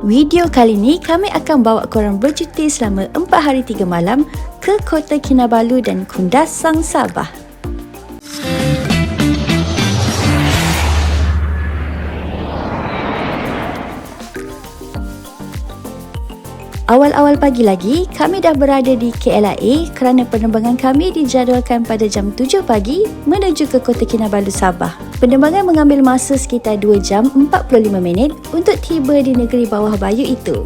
Video kali ni kami akan bawa korang bercuti selama 4 hari 3 malam ke Kota Kinabalu dan Kundasang, Sabah. Awal-awal pagi lagi, kami dah berada di KLIA kerana penerbangan kami dijadualkan pada jam 7 pagi menuju ke Kota Kinabalu, Sabah. Penerbangan mengambil masa sekitar 2 jam 45 minit untuk tiba di negeri bawah bayu itu.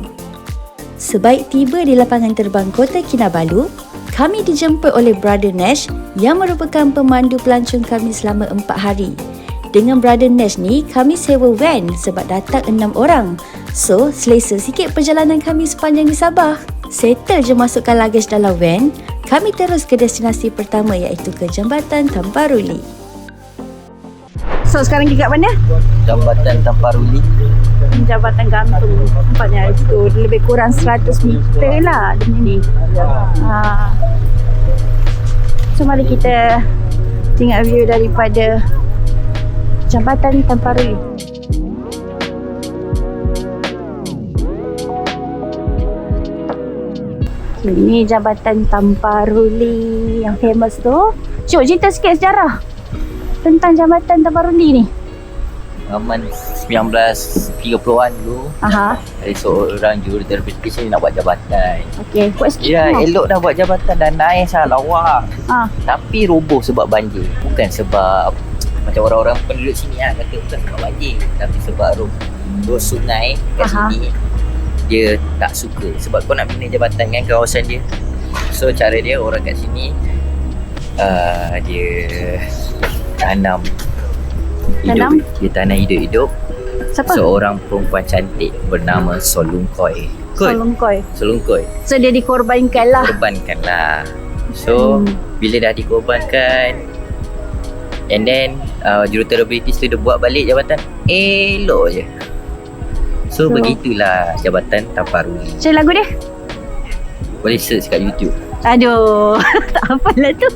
Sebaik tiba di lapangan terbang Kota Kinabalu, kami dijemput oleh Brother Nash yang merupakan pemandu pelancong kami selama 4 hari. Dengan Brother Nash ni, kami sewa van sebab datang 6 orang. So, selesa sikit perjalanan kami sepanjang di Sabah. Settle je masukkan luggage dalam van, kami terus ke destinasi pertama iaitu ke Jambatan Tamparuli. So, sekarang kita kat mana? Jambatan Tamparuli. Jambatan gantung. Nampaknya itu lebih kurang 100 meter lah di sini. So, mari kita tengok view daripada Jambatan Tamparuli. Ini Jambatan Tamparuli yang famous tu. Cuk, cerita sikit sejarah tentang Jambatan Tamparuli ni. Zaman 1930-an dulu, ada seorang jurutera British ni nak buat jabatan. Okey, buat sikit. Ya, elok dah buat jabatan dan naik lawa. Tapi roboh sebab banjir. Bukan sebab macam orang-orang penduduk sini kata bukan sebab banjir, tapi sebab roboh sungai kat sini. Dia tak suka sebab kau nak bina jabatan kan kawasan dia. So cara dia, orang kat sini dia tanam hidup. Dia tanam hidup-hidup. Siapa? Seorang perempuan cantik bernama Solungkoi. Solungkoi. So dia dikorbankan lah. So bila dah dikorbankan, and then jurutera British tu dia buat balik jabatan. Elok je. So begitulah Jambatan Tamparuli. Cari lagu dia? Boleh search kat YouTube. Aduh, tak hafal lah tu.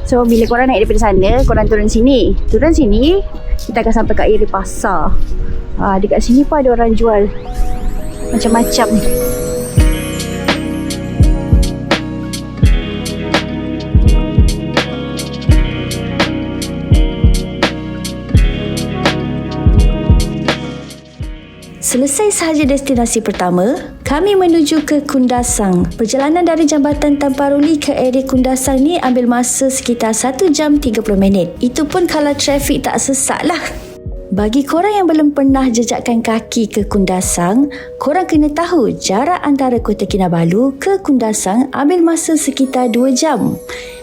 So bila korang naik daripada sana, korang turun sini, kita akan sampai kat area pasar. Dekat sini pun ada orang jual macam-macam. Selesai sahaja destinasi pertama, kami menuju ke Kundasang. Perjalanan dari Jambatan Tamparuli ke area Kundasang ni ambil masa sekitar 1 jam 30 minit. Itu pun kalau trafik tak sesak lah. Bagi korang yang belum pernah jejakkan kaki ke Kundasang, korang kena tahu jarak antara Kota Kinabalu ke Kundasang ambil masa sekitar 2 jam.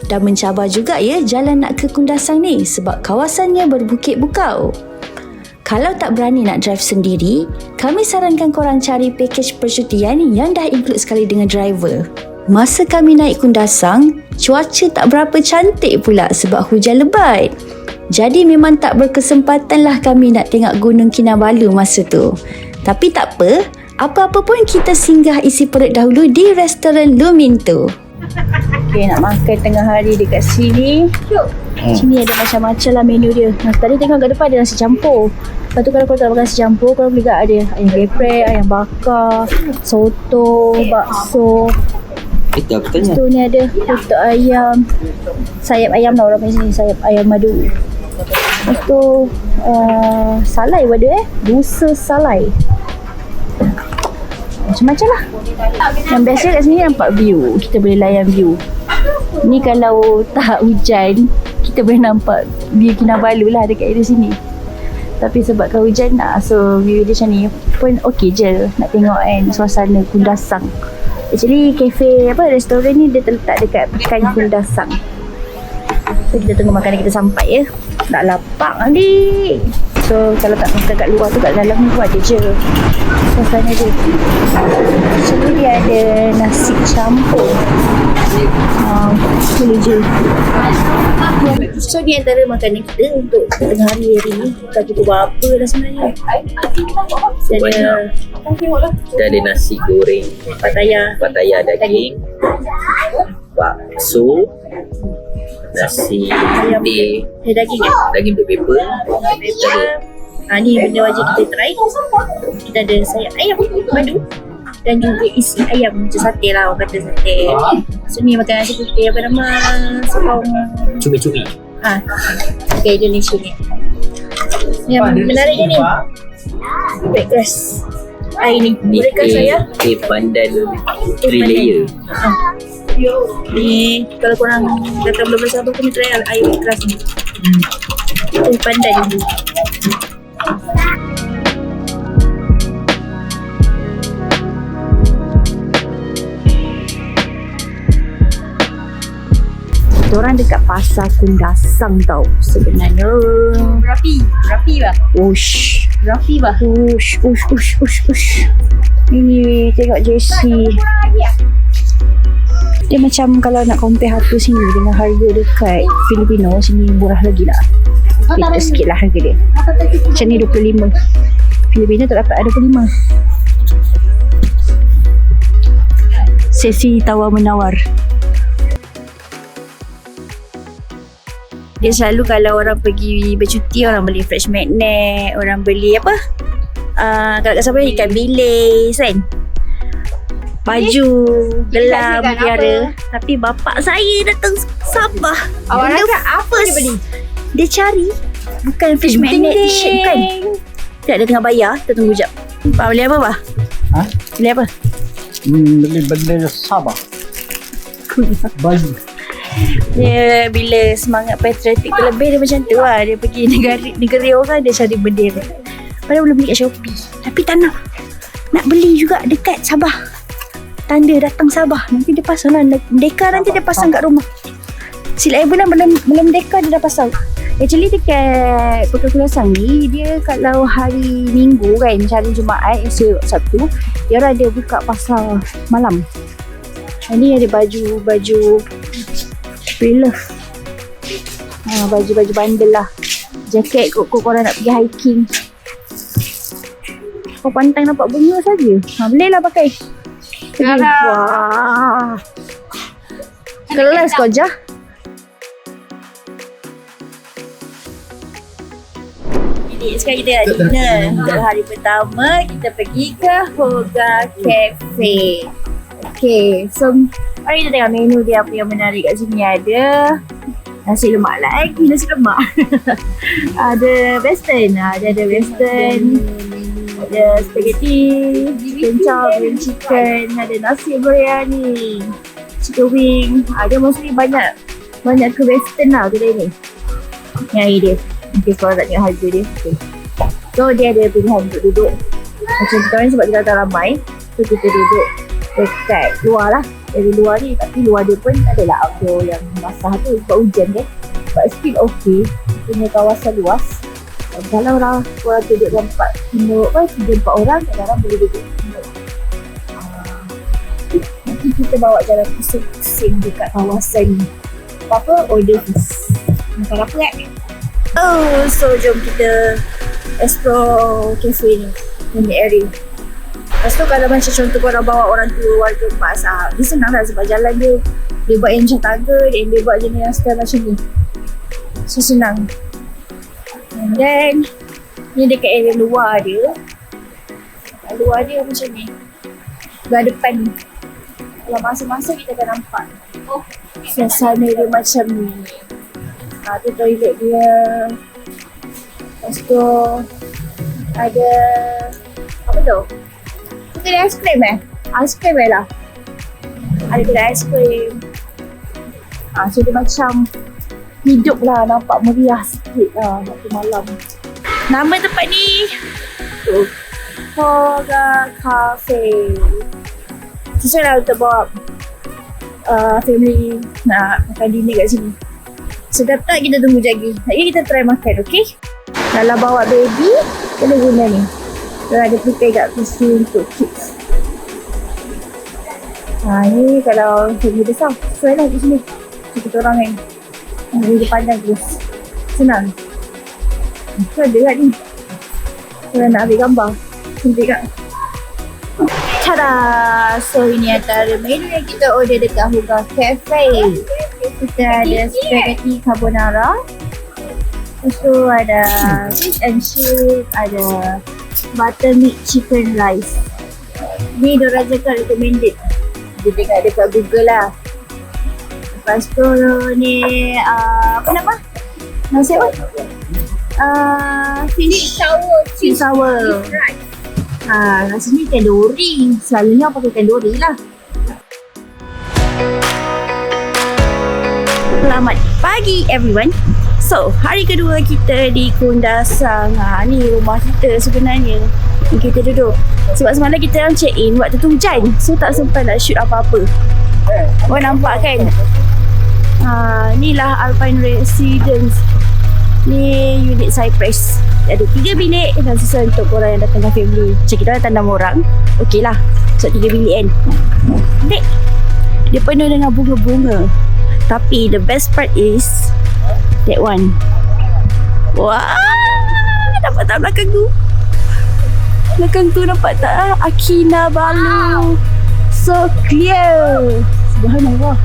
Dan mencabar juga ya jalan nak ke Kundasang ni sebab kawasannya berbukit bukau. Kalau tak berani nak drive sendiri, kami sarankan korang cari pakej percutian yang dah include sekali dengan driver. Masa kami naik Kundasang, cuaca tak berapa cantik pula sebab hujan lebat. Jadi memang tak berkesempatan lah kami nak tengok Gunung Kinabalu masa tu. Tapi tak apa-apa pun kita singgah isi perut dahulu di restoran Lumin tu. Okay, nak makan tengah hari dekat sini. Sini ada macam-macam lah menu dia. Tadi tengok kat depan ada nasi campur. Lepas tu kalau korang tak makan nasi campur, korang boleh ada ayam geprek, ayam bakar, soto, bakso. Itu aku tanya. Lepas tu ni ada putuk ayam, sayap ayam lah orang panggil sini, sayap ayam madu. Lepas tu salai pun ada busa salai. Macam-macam lah. Yang best kat sini nampak view. Kita boleh layan view. Ni kalau tak hujan, kita boleh nampak view Kinabalu lah dekat area sini. Tapi sebab kalau hujan so view dia macam ni pun okey je nak tengok kan suasana Kundasang. Actually restoran ni dia terletak dekat pekan Kundasang. So kita tunggu makanan kita sampai ya. Nak lapar ni. So kalau tak makan kat luar tu, kat dalam ni buat je suasana dia. Actually dia ada nasi campur. Boleh je. So ni antara makanan kita untuk tengah hari ni. Tak cukup apa dah sebenarnya. Kita ada nasi goreng Pattaya daging. bakso, nasi putih, Daging daging black pepper. Ni benda wajib kita try. Kita ada sayap ayam madu dan juga isi ayam macam sate lah, orang kata sate. So ni makan nasi putih apa nama? Sotong Cumi-cumi. okay, Indonesia ni. Yang menariknya ni breakfast hari ni. Breakfast saya Pandan 3 layer. ni kalau korang kata belum bersabar kena try air breakfast ni. Pandan ni. Orang dekat pasar Kundasang tau sebenarnya. Rapi bah. Ush. Rapi bah. Ush. Ini tengok JC. Dia macam kalau nak compare harga sini dengan harga dekat Filipino, sini murah lagi lah. Beda sikit lah harga dia. Macam ni 25. Filipino tak dapat 25. Sesi tawar menawar. Dia selalu kalau orang pergi bercuti, orang beli fresh magnet, orang beli apa? Kalau kat Sabah ikan bilis kan? Baju, gelam, mutiara. Tapi bapak saya datang Sabah. Awak rasa apa dia beli? Dia cari bukan fresh magnet t-shirt kan? Tak, dia tengah bayar. Kita tunggu jap. Pak beli apa bah? Beli apa? Beli benda Sabah. Baju. Dia bila semangat patriotik terlebih dia macam tu lah. Dia pergi negara orang, dia cari bendera. Padahal boleh beli kat Shopee, tapi tak nak beli juga dekat Sabah. Tanda datang Sabah. Nanti dia pasang lah merdeka, nanti dia pasang kat rumah. Silap benar belum merdeka dia dah pasang. Actually dekat Pekan Kundasang ni, dia kalau hari Minggu kan, macam hari Jumaat, esok Sabtu, dia orang ada buka pasar malam. Ni ada baju pre-love. Baju-baju bandel lah. Jaket kot korang nak pergi hiking. Kau pantang nampak bunga saja. Boleh lah pakai. Wah. Kelas kau Jah. Jadi sekarang kita ada dinner. Untuk hari pertama kita pergi ke Hoga Cafe. Okay, so mari kita tengok menu dia apa yang menarik kat sini. Ada nasi lemak lagi, nasi lemak. Ada western, ada western. Ada spaghetti, kencang, green chicken, ada nasi biryani, chicken wing. Ada mostly banyak ke western lah kedai ni. Yang ini dia. Mungkin korang tak tengok harga dia. Okay. So dia ada pilihan untuk duduk. Macam sekarang sebab kita tak ramai, so kita duduk dekat luar lah. Dari luar ni, tapi luar dia pun adalah outdoor yang basah tu sebab hujan kan. But still okay. Punya kawasan luas. Kalau orang duduk dalam 3-4 orang, kadang-kadang boleh duduk. Nanti kita bawa jalan pusing-pusing dekat kawasan ni. Apa-apa order first. Makan apa kan? So jom kita explore cafe ni. Ini area. Lepas tu kalau macam contoh korang bawa orang tua, warga emas, dia senang lah sebab jalan dia buat yang macam tangga, dia buat jenis yang style macam ni. So senang. And then ni dekat area luar dia. Luar dia macam ni. Luar depan ni. Kalau masa-masa kita akan nampak suasana dia macam ni. Tu toilet dia. Lepas tu ada apa tu? Kedai aiskrim Aiskrim lah. Ada kedai aiskrim. So dia macam hidup lah, nampak meriah sikit lah waktu malam. Nama tempat ni Hoga Cafe. Sesuai lah untuk bawa family nak makan dinner kat sini. Sedap tak, kita tunggu lagi. Lagi kita try makan, okay? Kalau bawa baby, kena guna ni. Dia ada prepare kat kursi untuk kids. Ni kalau family besar, sesuai lah kat sini. Kita orang kan dia pandang terus. Senang. So ada kat ni. Kalau nak ambil gambar, cantik kat. Tada! So ini antara menu yang kita order dekat Huga Cafe. Kita ada spaghetti carbonara. Lepas tu ada fish and chip, ada buttermilk chicken rice. Ni diorang cakap recommended. Dia tengok dekat Google lah. Lepas tu ni apa nama? Nasi apa? Fish sour. Rasanya tandoori. Selalunya pakai tandoori lah. Selamat pagi everyone. So, hari kedua kita di Kundasang. Ni rumah kita sebenarnya. Kita duduk. Sebab semalam kita orang check in waktu tu hujan. So, tak sempat nak shoot apa-apa. Korang nampak kan? Inilah Alpine Residence. Ni unit Cypress. Ada 3 bilik dan sesuai untuk korang yang datang dengan family. Macam kita datang 6 orang. Okey lah. So 3 bilik kan. Bilik dia penuh dengan bunga-bunga. Tapi the best part is that one. Wah, nampak tak belakang tu? Belakang tu nampak tak? Akinabalu. So clear. Subhanallah.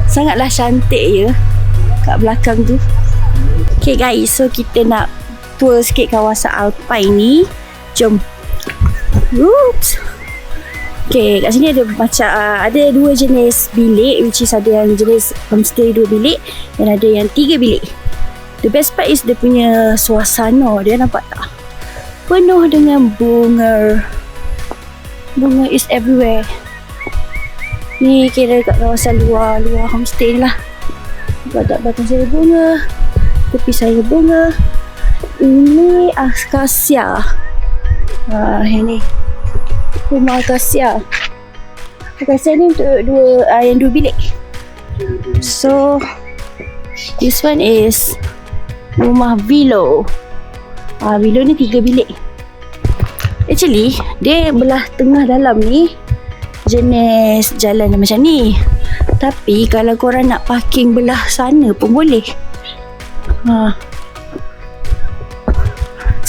Sangatlah cantik ya kat belakang tu. Okay guys, so kita nak tour sikit kawasan Alpine ni. Jom. Oops. Okay, kat sini ada macam ada 2 jenis bilik, which is ada yang jenis homestay 2 bilik dan ada yang 3 bilik. The best part is dia punya suasana. Dia nampak tak? Penuh dengan bunga. Bunga is everywhere. Ni kira kat kawasan luar homestay lah. Kat belakang saya bunga, tepi saya bunga. Ini akasia. Ini rumah akasia. Akasia ni untuk yang 2 bilik. So this one is rumah Vilo. Vilo ni 3 bilik. Actually dia belah tengah dalam ni jenis jalan macam ni. Tapi kalau korang nak parking belah sana pun boleh.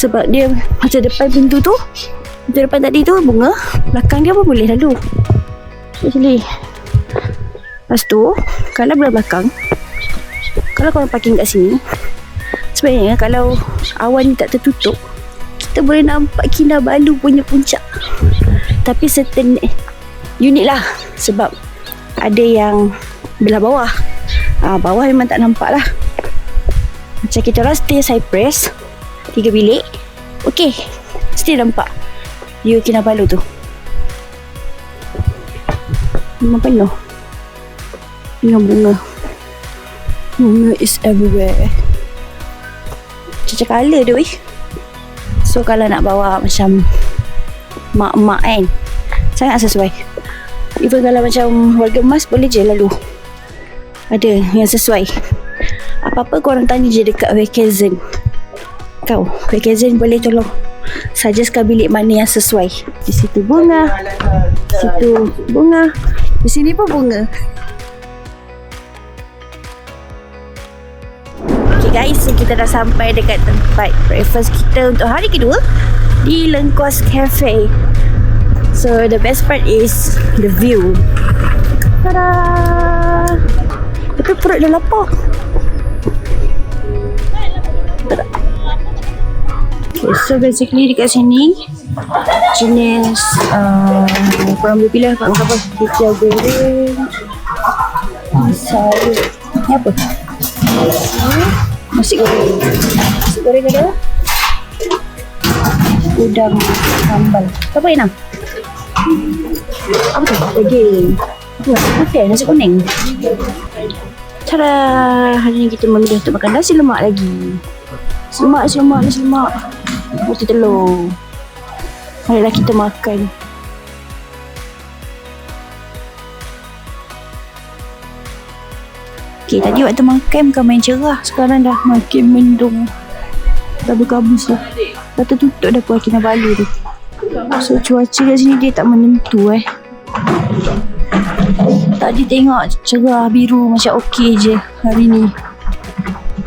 Sebab dia macam depan pintu tu, pintu depan tadi tu bunga, belakang dia pun boleh lalu. Actually. Lepas tu kalau belah belakang, kalau korang parking kat sini, sebenarnya kalau awan ni tak tertutup, kita boleh nampak Kinabalu punya puncak. Tapi certain unit lah. Sebab ada yang belah bawah. Bawah memang tak nampak lah. Macam kita orang stay Cypress 3 bilik. Okay, still nampak view Kinabalu tu. Memang penuh dengan bunga. Bunga is everywhere. Macam colour dia weh. So kalau nak bawa macam mak-mak kan, sangat sesuai. Even kalau macam warga emas boleh je lalu. Ada yang sesuai. Apa-apa korang tanya je dekat Vacation. Kau Vacation boleh tolong suggestkan bilik mana yang sesuai. Di situ bunga, di situ bunga, di sini pun bunga. Okay guys, so kita dah sampai dekat tempat breakfast kita untuk hari kedua di Lengkuas Cafe. So the best part is the view. Tada! Tapi perut dah lapar. Tada. Okay, so basically dekat sini jenis korang boleh pilih kat apa. Kicau goreng, sayur. Ni apa? Nasi goreng. Nasi goreng ada udang sambal. Apa Inam? Apa tu? Daging. Okay, nasi kuning. Tada! Hari ni kita memilih untuk makan nasi lemak lagi. Nasi lemak. Roti telur. Marilah kita makan. Okay, tadi waktu makan bukan main cerah. Sekarang dah makin mendung. Dah berkabus dah. Dah tertutup dah Pulau Kinabalu tu. So cuaca kat sini dia tak menentu Tadi tengok cerah biru macam okey je. Hari ni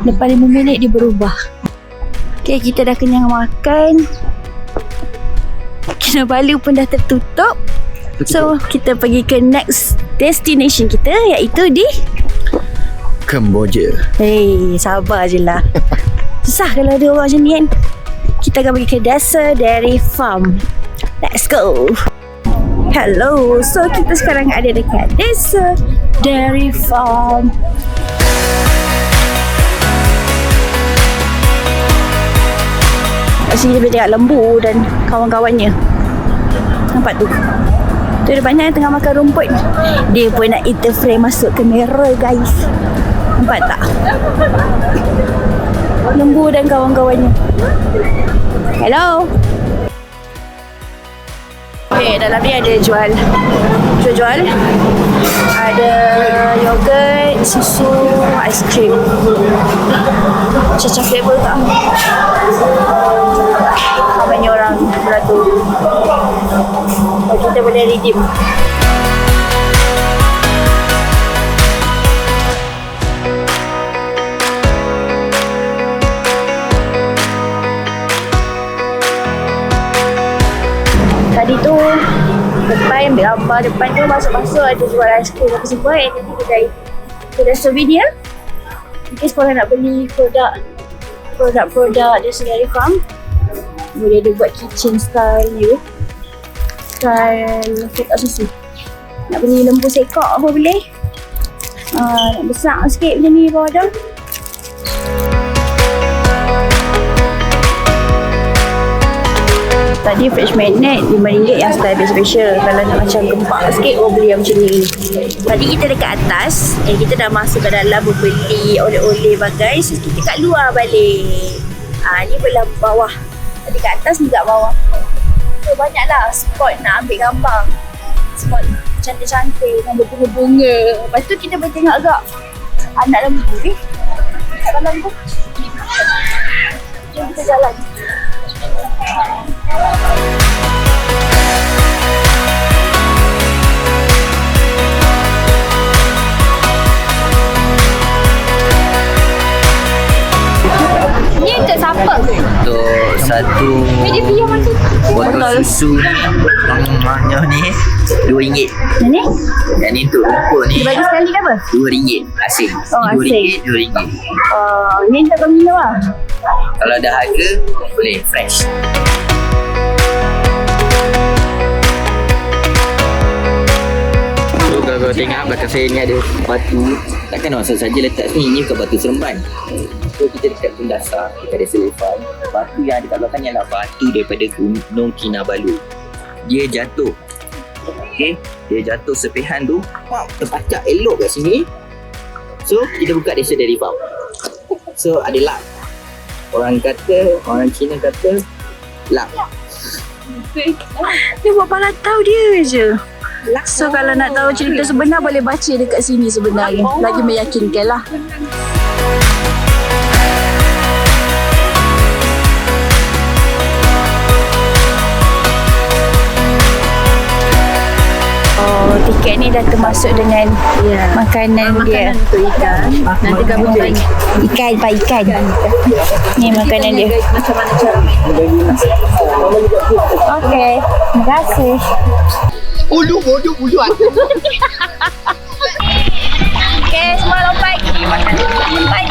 lepas 5 minit dia berubah. Okay, kita dah kenyang makan. Kinabalu pun dah tertutup. So kita pergi ke next destination kita, iaitu di Kemboja. Hey, sabar je lah. Susah kalau ada orang macam ni kan. Kita akan pergi ke Desa Dairy Farm. Let's go. Hello. So kita sekarang ada dekat Desa Dairy Farm. Kat sini kita boleh tengok lembu dan kawan-kawannya. Nampak tu? Tu ada banyak yang tengah makan rumput. Dia pun nak interfere masuk kamera, guys. Nampak tak? Lembu dan kawan-kawannya. Hello. Okay, dalam ni ada jual. Ada yogurt, susu, aiskrim. Macam flavor tak? Banyak orang beratur. Kita boleh redeem. Tadi tu depan ambil gambar, depan tu masuk-masuk ada jual aiskrim apa semua. And nanti kedai souvenir. Mungkin kalau nak beli produk Desa Dairy Farm, boleh ada buat kitchen style ni, style kotak susu. Nak beli lembu sekok apa boleh. Nak besar sikit macam ni bawah dah. Tadi fresh magnet RM5 yang style special. Kalau nak macam gempak sikit, beli yang macam ni. Tadi kita dekat atas dan kita dah masuk ke dalam membeli oleh-oleh bagai. So kita kat luar balik. Ni belah bawah. Tadi kat atas ni kat bawah. So banyaklah spot nak ambil gambar. Spot cantik-cantik dengan berbunga-bunga. Lepas tu kita boleh tengok agak anak lembu ni. Kat dalam tu. Jom kita jalan. Ni untuk siapa? Untuk satu botol susu namanya ni RM2. Ni? Dan ni untuk rumput ni Dia bagi sekali ke apa? RM2 asing. Oh, asing. RM2. Ni tak kau minum lah. Kalau ada harga boleh fresh. So kalau kau tengok belakang saya ni ada batu. Takkan orang saja letak sini. Ni bukan batu seremban. So kita dekat Kundasang, kita ada Selefan. Batu yang ada kat belakang ni adalah batu daripada Gunung Kinabalu. Dia jatuh. Okay, dia jatuh sepihan tu, terpacak elok kat sini. So kita buka Desa Dairy Farm. So ada luck. Orang Cina kata luck. Dia buat pala tahu dia je. So kalau nak tahu cerita sebenar, boleh baca dekat sini sebenarnya. Lagi meyakinkan lah. Tiket ni dah termasuk dengan makanan dia. Untuk ikan. Nanti kamu bagi Ikan. Ni makanan dia. macam mana cara. Okey, terima kasih. Ulu. Okey, semua lompat. Lompat.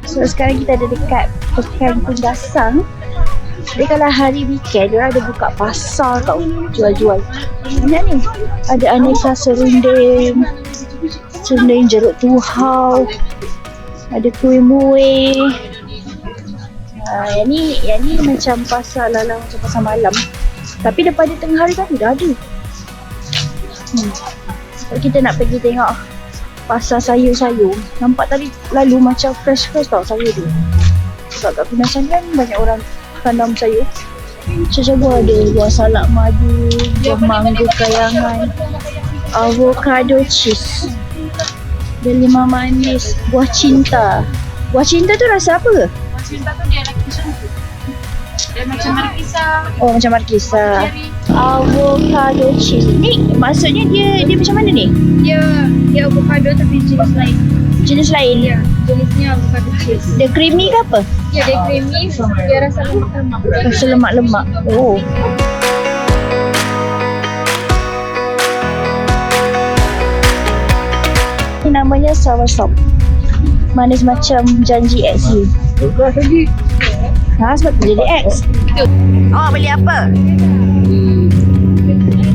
So sekarang kita ada dekat Pekan Kundasang. Jadi kalau hari weekend, dia ada buka pasar tau, jual-jual. Banyak ni. Ada aneka serunding jeruk tuhau, ada kuih muih. Yang ni macam pasar lalang, macam pasar malam. Tapi daripada tengah hari tadi dah ada. So kita nak pergi tengok pasar sayur-sayur. Nampak tadi lalu macam fresh-fresh tau sayur tu. Sebab kat Kundasang kan banyak orang tanam sayur. Macam ada buah salak madu, buah mangga kayangan, avocado cheese, delima manis, buah cinta. Buah cinta tu rasa apa ke? cinta tuh dia lagi sentuh. Dia macam markisa. Oh, macam markisa. Avocado cheese. Ni maksudnya dia macam mana ni? Dia avocado tapi jenis lain. Jenis lain? Ya, jenisnya avocado cheese. Dia creamy ke apa? Ya, dia creamy, dia rasa lemak-lemak. Rasa lemak-lemak. Oh. Ini namanya soursop. Manis macam janji X you. Ha, sebab tu jadi X. Oh, beli apa?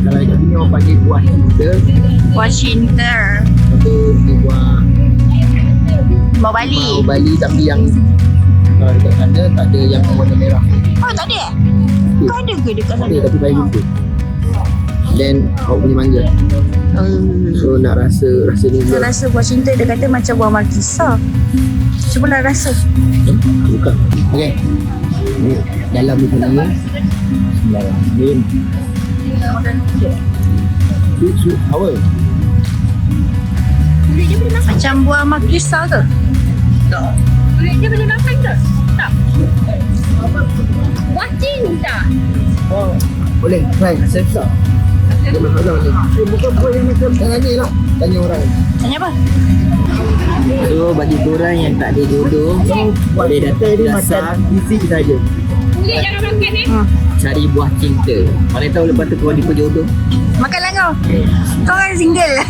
Kalau kat sini orang panggil buah cinta. Buah cinta. Itu buah Buah Bali. Bali tapi yang dekat sana tak ada yang warna merah. Oh, tak ada? Kau ada ke dekat sana? Ada tapi baik jumpa. Then kau punya mangga. So nak rasa ni Saya dia. rasa buah cinta dia kata macam buah markisa. Cubalah rasa. Buka. Okey. Ni dalam ni ni. Bismillahirrahmanirrahim. Sweet awal. Macam buah markisa ke? Kulit dia boleh makan ke? Tak. Buah cinta. Oh, boleh. Try. Saya bukan buah yang macam tanya lah. Tanya orang. Tanya apa? So bagi korang yang tak ada jodoh, boleh datang dasar fisik saja. Kulit jangan makan ni. Cari buah cinta. Mana tahu lepas tu kau jumpa jodoh. Makanlah kau. Kau kan single.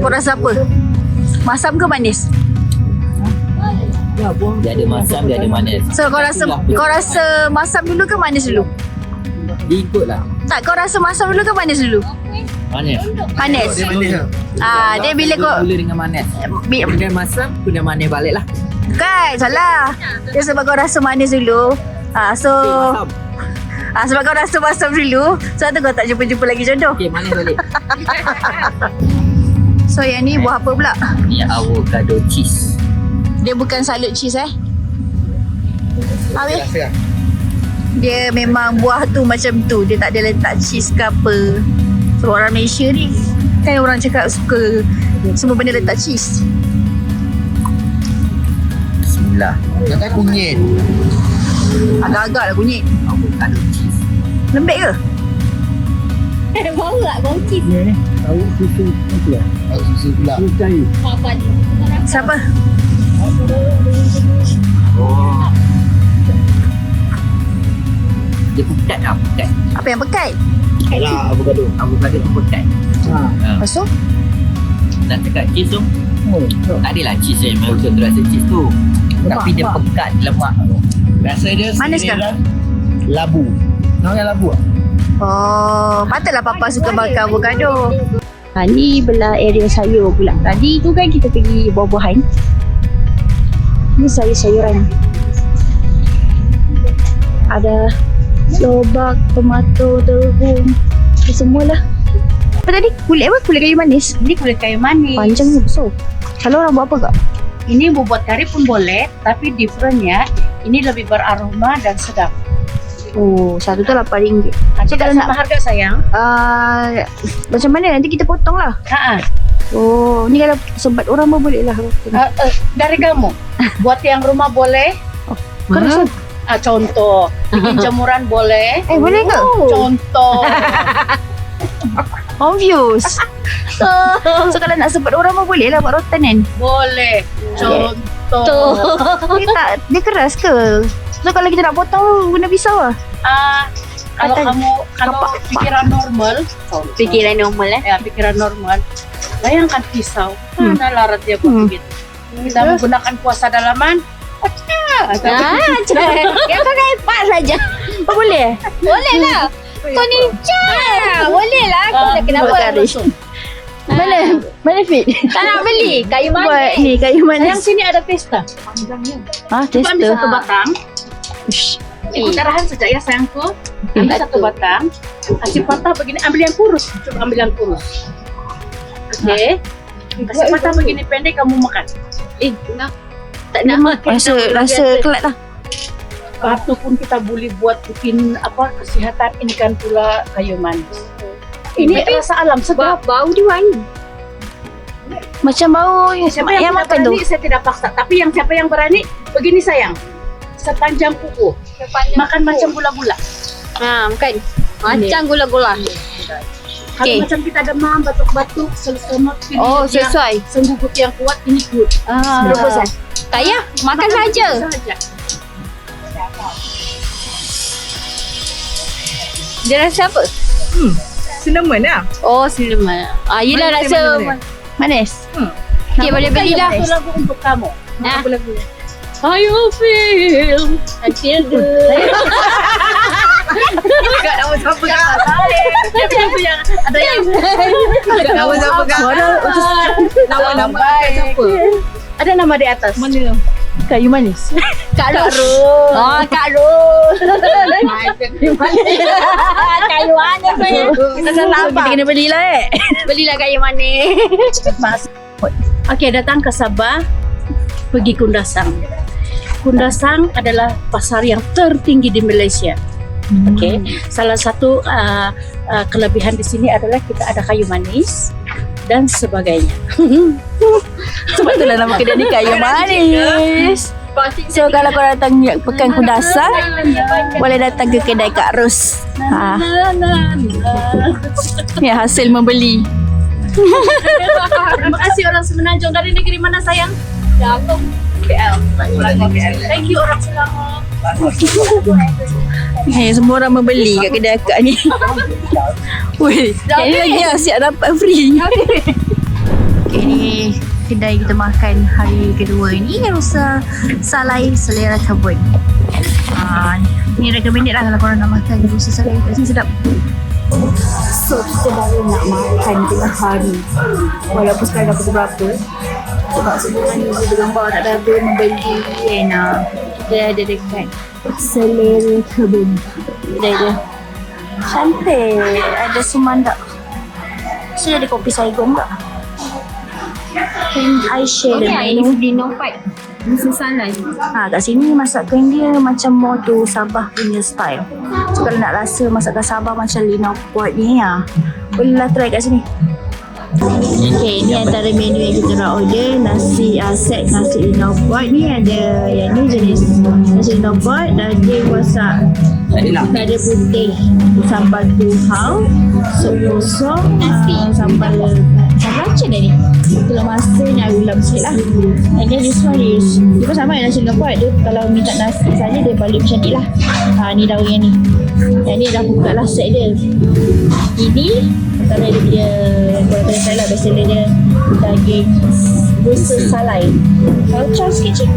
Kau rasa apa? Masam ke manis? Dia ada masam, dia ada manis. So kau rasa masam dulu ke manis dulu? Dia ikutlah. Tak, kau rasa masam dulu ke manis dulu? Manis. Manis. Dia bila kau Mula dengan manis. Kemudian masam, kemudian manis balik lah. Bukan, salah. Dia sebab kau rasa manis dulu. Sebab kau rasa masam dulu, sebab tu kau tak jumpa-jumpa lagi jodoh. Okey, manis balik. So yang ni buah apa pula? Ni avocado cheese. Dia bukan salut cheese Habis? Dia memang buah tu macam tu. Dia tak ada letak cheese ke apa. So orang Malaysia ni kan orang cakap suka semua benda letak cheese. Bismillah. Jangan kunyit. Agak-agak lah kunyit. Avocado cheese. Lembek ke? Bau tak? Bau cheese. Ni tahu susu tu lah. Tahu susu pula. Ni cair. Apa ni? Siapa? Oh. Dia pekat lah, pekat. Apa yang pekat? Alah, avocado. Avocado tu pekat. Lepas tu? Dan cakap cheese tu, Oh, tak adalah cheese yang memang betul rasa cheese tu. Tapi dia pekat, lemak. Rasa dia Manis ke? labu. Tahu yang labu tak? Oh, patutlah papa suka makan avocado. Ni belah area sayur pula. Tadi tu kan kita pergi buah-buahan. Ni sayur-sayuran. Ada lobak, tomato, terung, semualah. Apa tadi? Kulit apa? Kulit kayu manis? Ini kulit kayu manis. Panjangnya besar. Kalau orang buat apa kak? Ini mau buat kari pun boleh, tapi differentnya ini lebih beraroma dan sedap. Oh, satu tu RM8. So, kalau sama harga sayang? Macam mana? Nanti kita potong lah. Oh, ni kalau sobat orang pun boleh lah. Dari kamu, buat yang rumah boleh. Kau rasa? Contoh, bikin jemuran boleh. Boleh ke? Contoh. Obvious. So kalau nak sobat orang pun boleh lah buat rotan kan? Boleh. Contoh. Dia keras ke? So kalau kita nak potong guna pisau lah? Kalau Atas. kalau pikiran normal, Pikiran normal pikiran normal. Bayangkan pisau, mana larat dia buat begitu. Kita menggunakan kuasa dalaman. Ya kau repat saja. Oh boleh? Boleh lah. Kau ni boleh lah. Kau nak kenapa? Mana fit? Tak nak beli. Kayu Buat manis. ni kayu Yang manis. sini ada testa. Cuba ambil Tester. satu batang. Ikut arahan saja ya sayangku. Ambil satu batang. Kasih patah begini. Ambil yang kurus. Coba ambil yang kurus. Oke. Kasih patah begini pendek kamu makan. Tak nak makan. Rasa kelat lah. Batu pun kita boleh buat bikin apa kesehatan. Ini kan pula kayu manis. Ini rasa alam sedap. Bau dia wangi. Macam bau Siapa yang tidak makan tu. berani, saya tidak paksa. Tapi siapa yang berani, begini sayang. Sepanjang kuku. Makan macam gula-gula. Makan. Macam gula-gula. Kalau Okay. macam kita demam, batuk-batuk, selesema, Oh, sesuai. Senggugut yang kuat, ini good. Terusan. Tak payah. Makan saja. Saja. Dia rasa apa? Cinnamon lah. Oh, cinnamon. Yelah Manis, rasa manis. Manis. Okay, boleh belilah. Satu lagu untuk kamu. Nah. Apa lagu? I feel until the Kat nama siapa kan? Ada yang Kat nama siapa kan? Nama-nama kat siapa? ada nama di atas. Mana? Kayu manis. Kak Ros. Oh, Kak Ros. Kayu mana saya? Kita salah apa? Kita kena belilah Belilah kayu manis. Okey, datang ke Sabah, pergi Kundasang. Kundasang adalah pasar yang tertinggi di Malaysia. Okey, salah satu kelebihan di sini adalah kita ada kayu manis dan sebagainya. Sebab itulah nama kedai ni Kayu Manis. So kalau korang datang Pekan Kundasang, boleh datang ke kedai Kak Ros. Ni hasil membeli. Terima kasih orang Semenanjung. Dari negeri mana sayang? Jatuh. KL. Thank you orang Selangor. Semua orang membeli kat kedai akak ni. Weh, ini lagi yang siap dapat free. Okay, ni kedai kita makan hari kedua ni, Rusa Salai Selera Kebun. Ni recommended lah kalau korang nak makan Rusa Salai kat sini, sedap. So kita baru nak makan tengah hari, walaupun sekarang dah pukul berapa, sebab semua ni dia gambar tak ada apa membeli kan. Dia ada dekat Selera Kebun. Dia cantik, ada sumandak. Sini ada kopi Saigon tak? And I share the menu. Dinofite. Musuh salai. Kat sini masakan dia macam more to Sabah punya style. So kalau nak rasa masakan Sabah macam Lina Pot ni bolehlah try kat sini. Okay, ni antara menu yang kita nak order. Nasi set nasi Lina Pot ni ada yang ni jenis nasi Lina Pot, daging masak lada putih, sambal tuhau, sup kosong, sambal macam dah ni. Kalau masa nak ulam sikit lah. And then this one is, dia pun sama dengan nasi Lina Pot. Dia kalau minta nasi saja dia balik macam ni lah. Ni daun yang ni. Yang ni dah buka lah set dia. Ini antara dia punya yang korang kena try lah. Biasanya dia daging Rusa Salai. Kalau try sikit cik.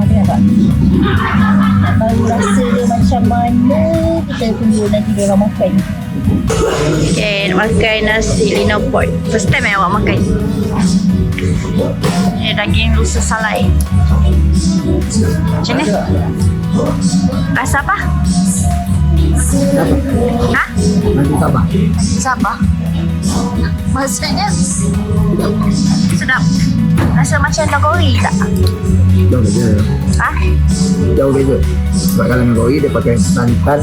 Dia nampak. Nak tahu rasa dia macam mana, kita tunggu nanti dia orang makan. Okay, nak makan nasi Lina Pot. First time awak makan. Ni daging Rusa Salai. Macam mana? Rasa apa? Sabah. Sabah. Maksudnya sedap. Rasa macam nagori tak? Jauh beza. Jauh beza. Sebab kalau nagori dia pakai santan.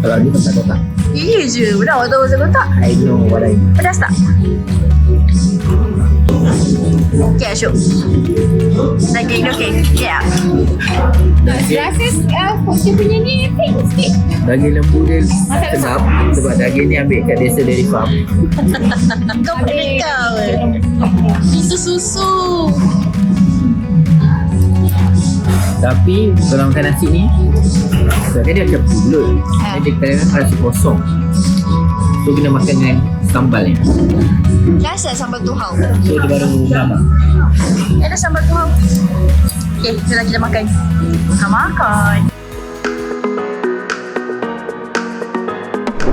Kalau ni santan kotak. Iya je. Benar awak tahu rasa kotak? I know what I mean. Pedas tak? Okay, Asyuk. Daging okey. Ya. Rasa dia punya ni pink sikit. Daging lembu dia sedap sebab daging ni ambil kat desa dari farm. Kau kau. Itu susu. Tapi kalau makan nasi ni sebab dia macam pulut. Dia kadang-kadang rasa kosong. So kena makan dengan sambal ni. Rasa sambal tuhau. So dia baru nama. Ada sambal tuhau. Okay, kita lagi dah makan. Makan.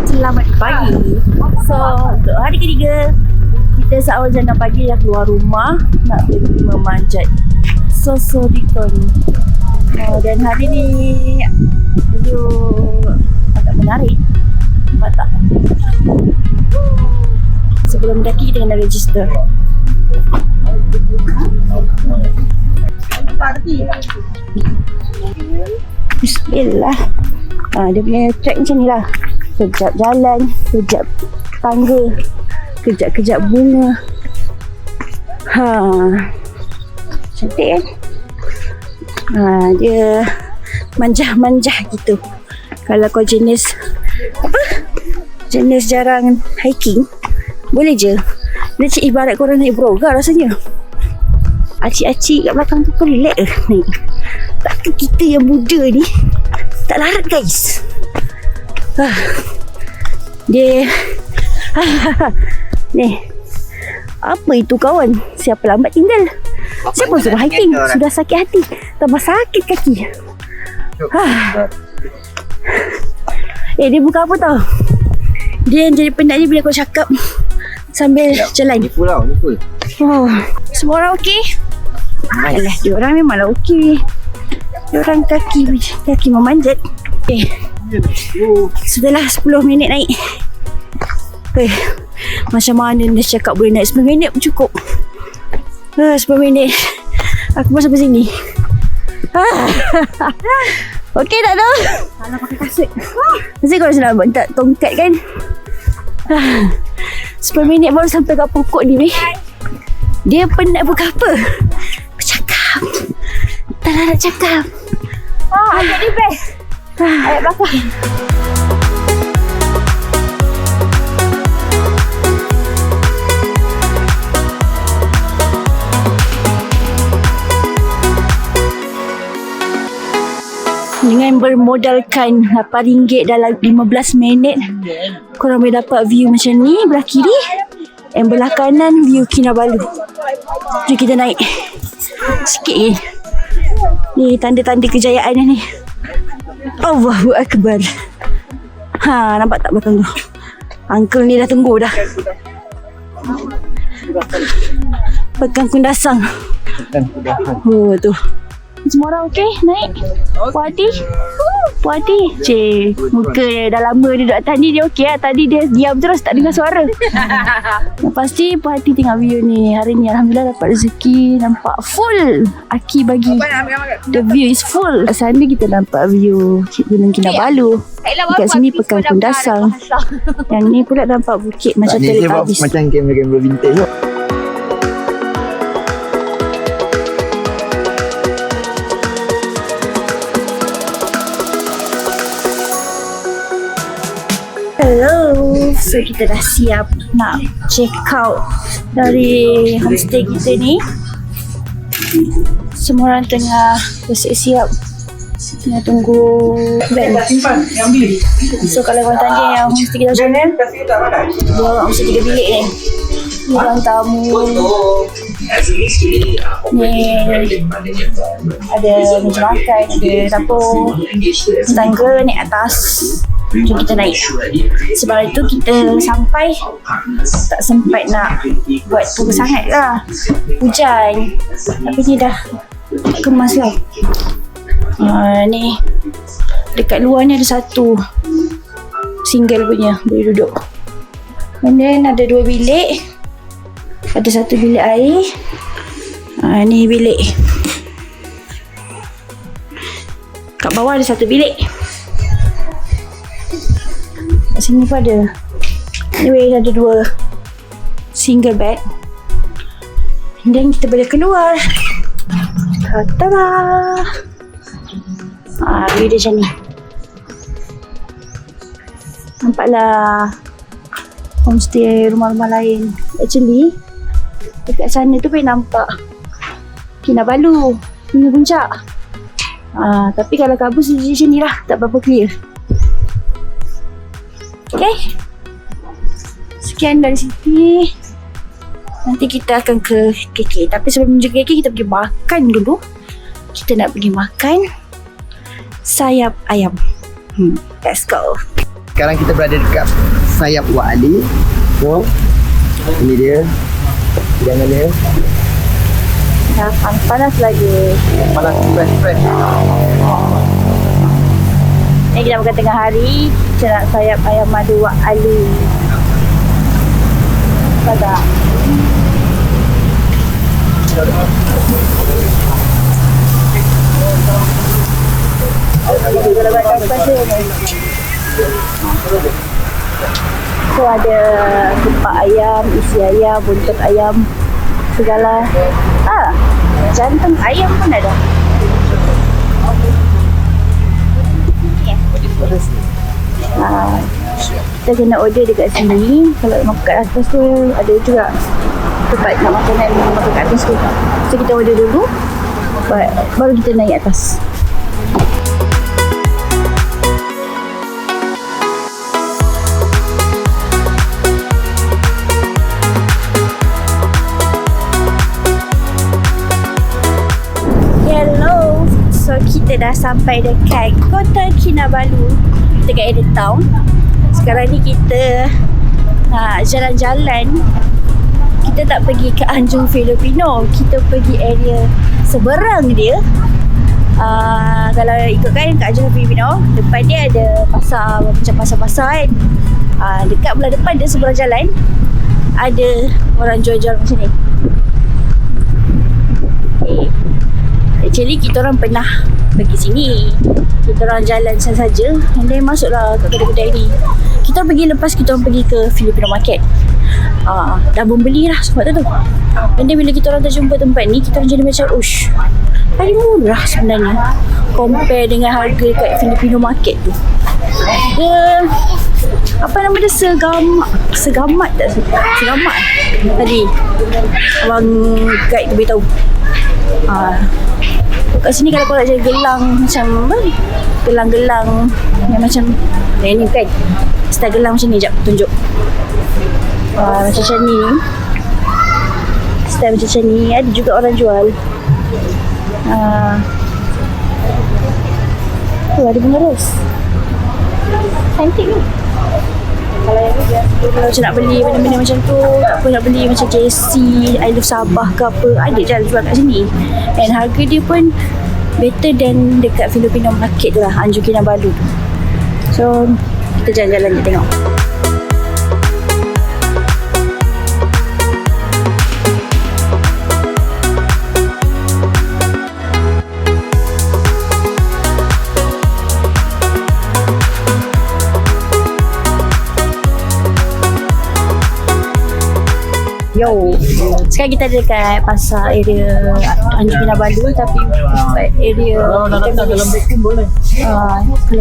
Selamat pagi. So, untuk hari ketiga, kita seawal jam 6 pagi dah keluar rumah nak pergi memanjat Sosodikon. Dan hari ni video agak menarik. Nampak tak? Sebelum mendaki kita kena register. Bismillah. Dia punya track macam ni lah. Sekejap jalan, sekejap tangga. Kejap-kejap bunga. Cantik kan? Dia manjah-manjah gitu. Kalau kau jenis jenis jarang hiking, boleh je. Dia cik ibarat korang naik beroga rasanya. Acik-acik kat belakang tu pun relax je naik. Takkan kita yang muda ni tak larat guys. Dia ni apa itu kawan? Siapa lambat tinggal? Siapa suruh hiking? Sudah sakit hati, tambah sakit kaki. Dia buka apa tau? Dia yang jadi penat ni bila kau cakap sambil jalan. Ni full tau, ni full. Semua orang okey? Alah, dia orang memanglah okey. Dia orang kaki memanjat. Setelah 10 minit naik. Macam mana dia cakap boleh naik 10 minit pun cukup. 10 minit aku pun sampai sini. Okey tak tu? Salah pakai kasut. Mesti kau nak tak tongkat kan? 10 minit baru sampai kat pokok ni weh. Dia penat buka apa? Bercakap. Tak nak cakap. Ayat ni best. Ayat belakang. Dengan bermodalkan RM8 dalam 15 minit, korang boleh dapat view macam ni belah kiri. Yang belah kanan view Kinabalu. Jom kita naik sikit je. Ni tanda-tanda kejayaan ni. Allahu Akbar. Nampak tak belakang tu? Uncle ni dah tunggu dah. Pegang Kundasang. Tu. Semua orang okey naik? Puan Hati? Puan Hati? Cik, muka dia dah lama dia duduk atas ni dia okey lah. Tadi dia diam terus tak dengar suara. Pasti Puan Hati tengok video ni. Hari ni Alhamdulillah dapat rezeki. Nampak full Aki bagi. The view is full. Kat sana kita nampak view Gunung Kinabalu. Dekat sini Pekan Kundasang. Yang ni pula nampak bukit macam Teletubbies. Macam kamera-kamera vintage tu. Hello. So kita dah siap nak check out dari homestay kita ni. Semua orang tengah bersiap-siap, tengah tunggu van. So kalau korang tanya yang homestay kita macam mana, dia orang mesti 3 bilik ni. Ruang tamu ni, ada meja makan, ada dapur, tangga naik atas. Jom kita naik. Sebab itu kita sampai tak sempat nak buat tunggu sangat lah, hujan. Tapi ni dah kemas lah. Ni dekat luar ni ada satu single punya, boleh duduk. And then ada 2 bilik. Ada 1 bilik air. Ni bilik. Kat bawah ada 1 bilik. Kat sini pun ada. Anyway, ada 2 single bed. Dan kita boleh keluar. Tada! View dia macam ni. Nampaklah homestay rumah-rumah lain. Actually, dekat sana tu boleh nampak Kinabalu punya puncak. Tapi kalau kabut macam ni lah, tak berapa clear. Okay, sekian dari sini. Nanti kita akan ke KK. Tapi sebelum menuju KK, kita pergi makan dulu. Kita nak pergi makan sayap ayam. Let's go. Sekarang kita berada dekat sayap Wak Ali. So, ini dia hidangan dia. Dah panas lagi. Panas fresh. Ni kita makan tengah hari. Kita nak sayap ayam madu Wak Ali. Tada. Kalau banyak pasal So ada kepak ayam, isi ayam, buntut ayam, segala. Jantung ayam pun ada. Kita kena order dekat sini. Kalau nak kat atas tu ada juga tempat nak makanan makan kat atas tu. So kita order dulu, baru kita naik atas. Hello. So kita dah sampai dekat Kota Kinabalu, dekat area town. Sekarang ni kita nak jalan-jalan. Kita tak pergi ke Anjung Filipino, kita pergi area seberang dia. Kalau ikutkan kat Anjung Filipino, depan dia ada pasar, macam pasar-pasar kan. Dekat belah depan dia seberang jalan ada orang jual-jual macam ni. Actually kita orang pernah pergi sini. Kita orang jalan saja and then masuklah kat kedai-kedai ni. Kita pergi lepas kita orang pergi ke Filipino Market. Dah membeli lah sebab tu. And then bila kita orang terjumpa tempat ni, kita orang jadi macam paling murah sebenarnya compare dengan harga kat Filipino Market tu. Dia apa nama dia, segamat tadi abang guide tu beritahu. Kat sini kalau kau nak jadi gelang macam gelang-gelang yang macam ni kan, style gelang macam ni. Sekejap tunjuk. Macam ni, style macam ni ada juga orang jual. Ada bunga ros, cantik ni. Kalau yang ni kalau macam nak beli benda-benda macam tu, tak apa nak beli macam JC, I Love Sabah ke apa, ada je jual kat sini. And harga dia pun better than dekat Filipino Market tu lah, Anjung Kinabalu tu. So kita jalan-jalan je tengok. Sekarang kita ada dekat pasar area Anjung Kinabalu, tapi area kalau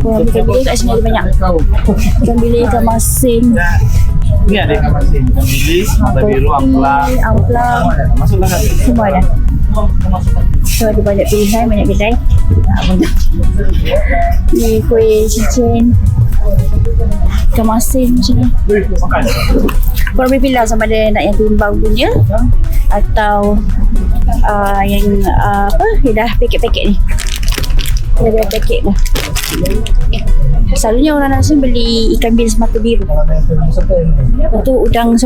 korang ikan bilik kat sini ada banyak. Ikan bilik, ikan masin. Ini ada ikan masin, ikan bilis, mata biru, amplang, Semua ada. So ada banyak pilihan, banyak kedai. Ni kuih cincin, ikan masin macam ni. Korang boleh pilih sama ada nak yang timbang punya atau yang yang dah paket-paket ni. Dia dah paket dah. Selalunya orang asing beli ikan bilis mata biru. Lepas tu udang,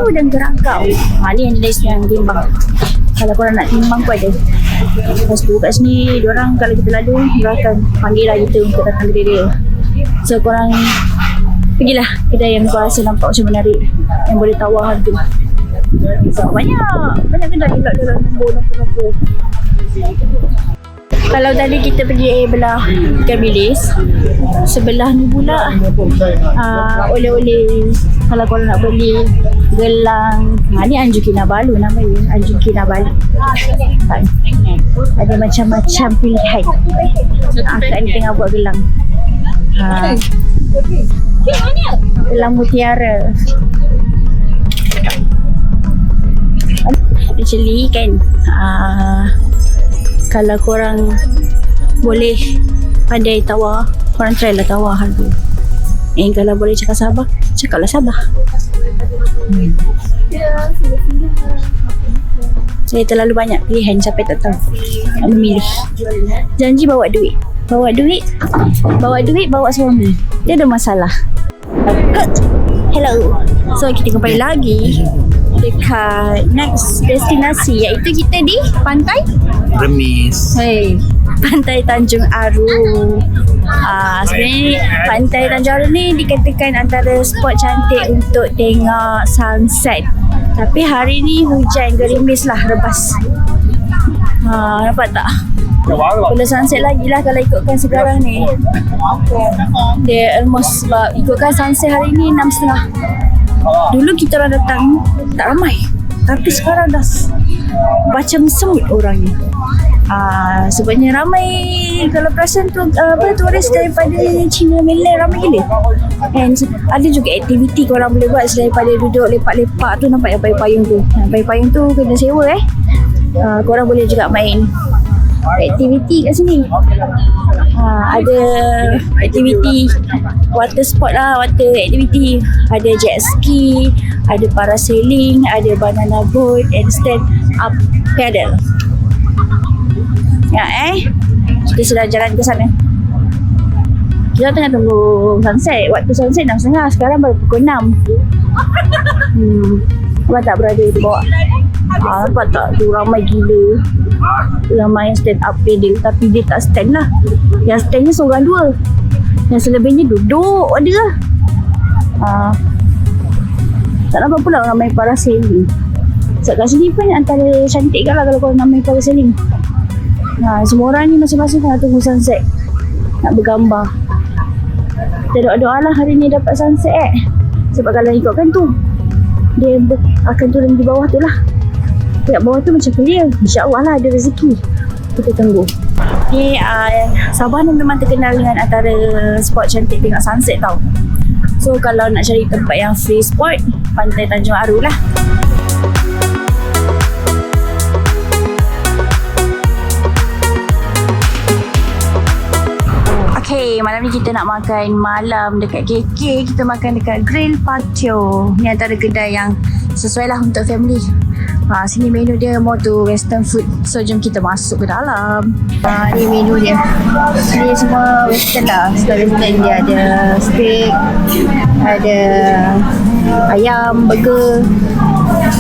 udang gerangkau. Ni yang jenis yang timbang. Kalau korang nak timbang pun ada. Lepas tu kat sini, diorang kalau kita lalu, diorang akan panggil lah kita untuk datang kedai dia. So korang pergilah kedai yang kau rasa nampak macam menarik, yang boleh tawar harga. Banyak kedai pula dalam nombor. Kalau tadi kita pergi belah ikan bilis, sebelah ni pula oleh-oleh. Kalau korang nak beli gelang, ni Anjung Kinabalu namanya, Anjung Kinabalu. Ada macam-macam pilihan. Akak ni tengah buat gelang. Gelang mutiara. Actually kan, kalau korang boleh pandai tawar, korang try lah tawar harga. Kalau boleh cakap Sabah, cakaplah Sabah. Saya terlalu banyak pilihan, sampai tak tahu nak memilih. Janji bawa duit, bawa suami. Dia ada masalah. Hello. So kita kembali lagi dekat next destinasi, iaitu kita di Pantai Remis. Pantai Tanjung Aru. Sebenarnya Pantai Tanjung Aru ni dikatakan antara spot cantik untuk tengok sunset. Tapi hari ni hujan, gerimis lah, rebas. Nampak tak? Kalau sunset lagi lah kalau ikutkan sekarang ni. Dia almost sebab ikutkan sunset hari ni 6.30. Dulu kita orang datang tak ramai. Tapi sekarang dah macam semut orangnya. Sebenarnya ramai. Kalau perasan tu turis daripada China mainland ramai gila. And ada juga aktiviti korang boleh buat selain daripada duduk lepak-lepak tu. Nampak yang payung-payung tu. Payung-payung tu kena sewa korang boleh juga main aktiviti kat sini. Ada aktiviti water sport lah, water activity. Ada jet ski, ada parasailing, ada banana boat and stand up paddle. Kita sudah jalan ke sana. Kita tengah tunggu sunset. Waktu sunset 6.30. Sekarang baru pukul 6. Abang tak berada di bawah. Nampak tak? Tu ramai gila. Ramai yang stand up paddle. Tapi dia tak stand lah. Yang standnya seorang dua. Yang selebihnya duduk ada lah. Tak nampak pula orang main parasailing. Sebab kat sini pun antara cantik kan lah kalau korang nak main parasailing. Semua orang ni masing-masing nak tunggu sunset. Nak bergambar. Kita doa-doa lah hari ni dapat sunset Sebab kalau ikutkan tu dia akan turun di bawah tu lah. Dekat bawah tu macam clear. InsyaAllah lah ada rezeki. Kita tunggu. Ni Sabah ni memang terkenal dengan antara spot cantik tengok sunset tau. So kalau nak cari tempat yang free spot, Pantai Tanjung Aru lah. Okay, malam ni kita nak makan malam dekat KK. Kita makan dekat Grill Patio. Ni antara kedai yang sesuai lah untuk family. Sini menu dia more to western food. So jom kita masuk ke dalam. Ni menu dia. Ni semua western lah. Setelah western dia ada steak, ada ayam, burger,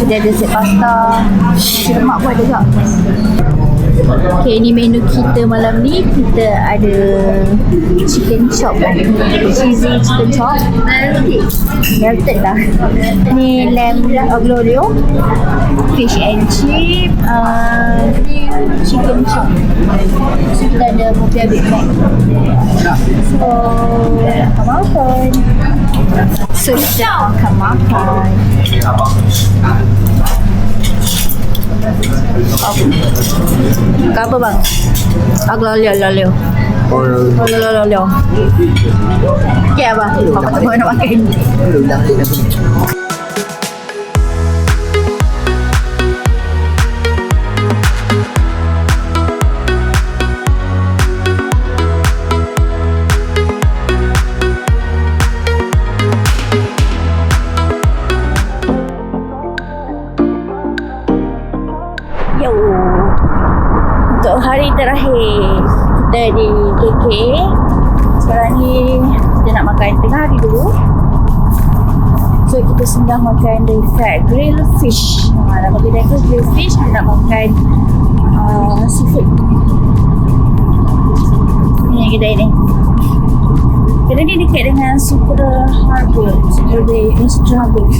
dia ada set pasta, nasi lemak pun ada juga. Okay, ni menu kita malam ni. Kita ada chicken chop, cheesy chicken chop, melted lah. Ni lamb aglio, fish and chip, chicken chop. So kita ada mobil Big Mac. So akan makan. So kita akan makan. Apa bang? Aglio. Okay abang, apa tak nak makan? Untuk hari terakhir kita di KK. Sekarang ni kita nak makan tengah hari dulu. So kita singgah makan dekat Grill Fish. Nama kedai tu Grill Fish. Kita nak makan seafood. Ini kedai ni. Kedai ni dekat dengan Supra Harbour. Supra Harbour.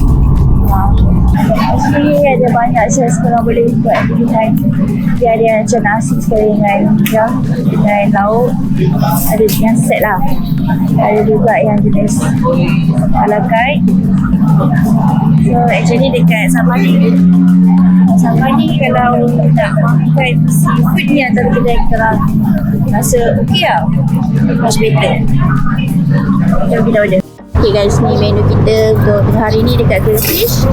Sini ada banyak sales korang boleh buat pilihan. Dia ada yang macam nasi sekali dengan lauk. Ada yang set lah. Ada juga yang jenis ala carte. So actually dekat Sabah ni kalau nak makan seafood ni antara kedai korang rasa okey lah. Much better. Jom kita order. Okay guys, ni menu kita untuk hari ni dekat Grill Fish.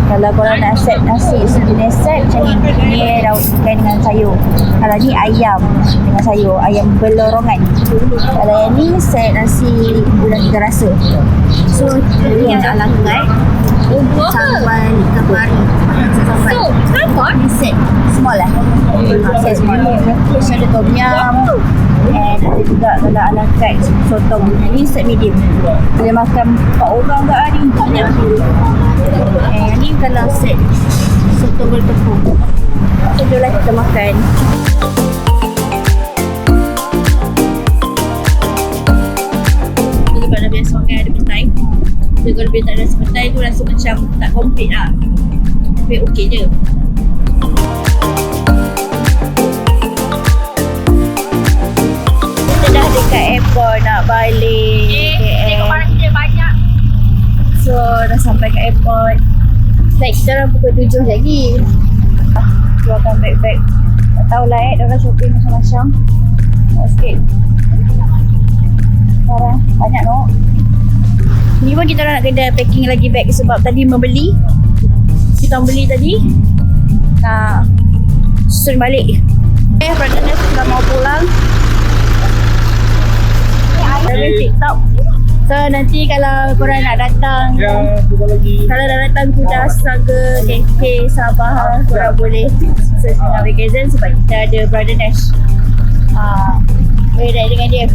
Kalau korang nak set nasi sejenis set macam ni, ni lauk ikan dengan sayur. Kalau ni ayam dengan sayur, ayam belorongan. Kalau yang ni set nasi udang tiga rasa. So ni yang ala carte. Sambal ikan pari. Sambal ni set small lah. Set small. So ada tom yum. And ada juga kalau ala carte sotong. Ini set medium. Boleh makan 4 orang kat hari ni. And ni kalau set sotong bertepung. So jom lah kita makan. Jadi kalau biasa makan ada petai. Tapi kalau dia tak ada petai tu rasa macam tak komplit lah. Tapi okey je. sampai ke airport. Baik, kita orang pukul 7 lagi. Keluarkan beg-beg. Tak tahulah diorang shopping macam-macam. Sikit. Sekarang banyak no. Ni pun kita orang nak kena packing lagi beg sebab tadi membeli. Kita beli tadi. Nak susun balik. Brother sudah mau pulang. Dari TikTok. So nanti kalau korang nak datang, kalau dah datang Kundasang ke KK Sabah, korang boleh search dengan Vegazen sebab kita ada Brother Nash. Boleh naik dengan dia.